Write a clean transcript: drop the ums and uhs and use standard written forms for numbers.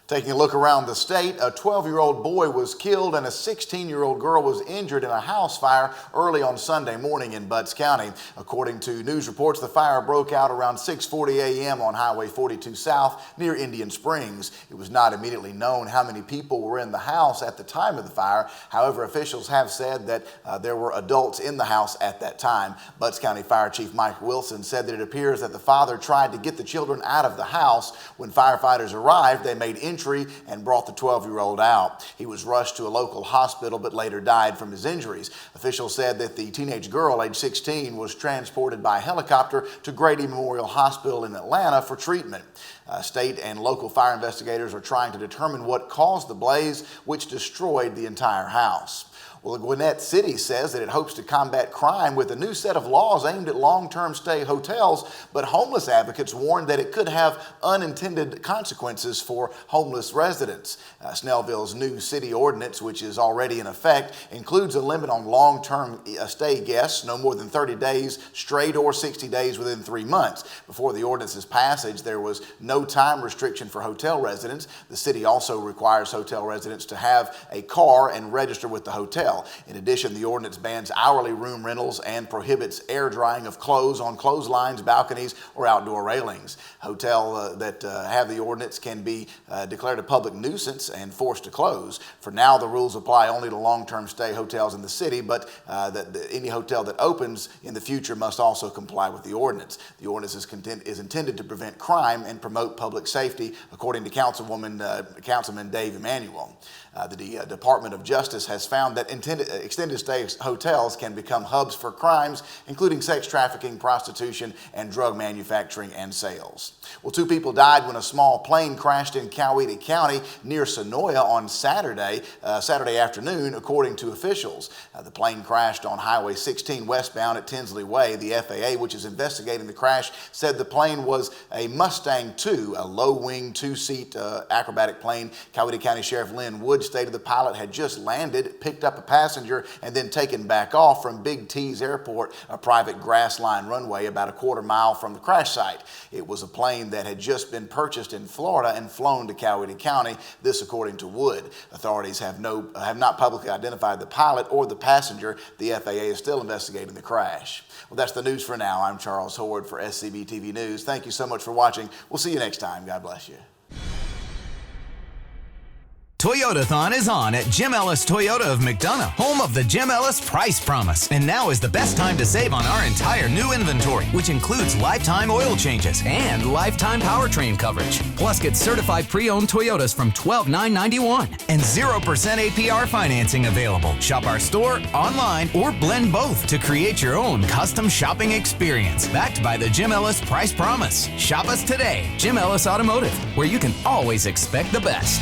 Taking a look around the state, a 12-year-old boy was killed and a 16-year-old girl was injured in a house fire early on Sunday morning in Butts County. According to news reports, the fire broke out around 6:40 a.m. on Highway 42 South near Indian Springs. It was not immediately known how many people were in the house at the time of the fire. However, officials have said that there were adults in the house at that time. Butts County Fire Chief Mike Wilson said that it appears that the father tried to get the children out of the house. When firefighters arrived, they made entry and brought the 12-year-old out. He was rushed to a local hospital but later died from his injuries. Officials said that the teenage girl, age 16, was transported by helicopter to Grady Memorial Hospital in Atlanta for treatment. State and local fire investigators are trying to determine what caused the blaze, which destroyed the entire house. Well, the Gwinnett City says that it hopes to combat crime with a new set of laws aimed at long-term stay hotels, but homeless advocates warn that it could have unintended consequences for homeless residents. Snellville's new city ordinance, which is already in effect, includes a limit on long-term stay guests, no more than 30 days straight or 60 days within 3 months. Before the ordinance's passage, there was no time restriction for hotel residents. The city also requires hotel residents to have a car and register with the hotel. In addition, the ordinance bans hourly room rentals and prohibits air drying of clothes on clotheslines, balconies, or outdoor railings. Hotels that have the ordinance can be declared a public nuisance and forced to close. For now, the rules apply only to long-term stay hotels in the city, but any hotel that opens in the future must also comply with the ordinance. The ordinance is intended to prevent crime and promote public safety, according to Councilman Dave Emanuel. The Department of Justice has found that extended stay hotels can become hubs for crimes, including sex trafficking, prostitution, and drug manufacturing and sales. Well, 2 people died when a small plane crashed in Coweta County near Sonoya on Saturday afternoon, according to officials. The plane crashed on Highway 16 westbound at Tinsley Way. The FAA, which is investigating the crash, said the plane was a Mustang II, a low-wing 2-seat acrobatic plane. Coweta County Sheriff Lynn Wood stated the pilot had just landed, picked up a passenger, and then taken back off from Big T's Airport, a private grass-lined runway about a quarter mile from the crash site. It was a plane that had just been purchased in Florida and flown to Coweta County, this according to Wood. Authorities have not publicly identified the pilot or the passenger. The FAA is still investigating the crash. Well, that's the news for now. I'm Charles Hoard for SCB TV News. Thank you so much for watching. We'll see you next time. God bless you. Toyotathon is on at Jim Ellis Toyota of McDonough, home of the Jim Ellis Price Promise. And now is the best time to save on our entire new inventory, which includes lifetime oil changes and lifetime powertrain coverage. Plus, get certified pre-owned Toyotas from $12,991 and 0% APR financing available. Shop our store, online, or blend both to create your own custom shopping experience. Backed by the Jim Ellis Price Promise. Shop us today. Jim Ellis Automotive, where you can always expect the best.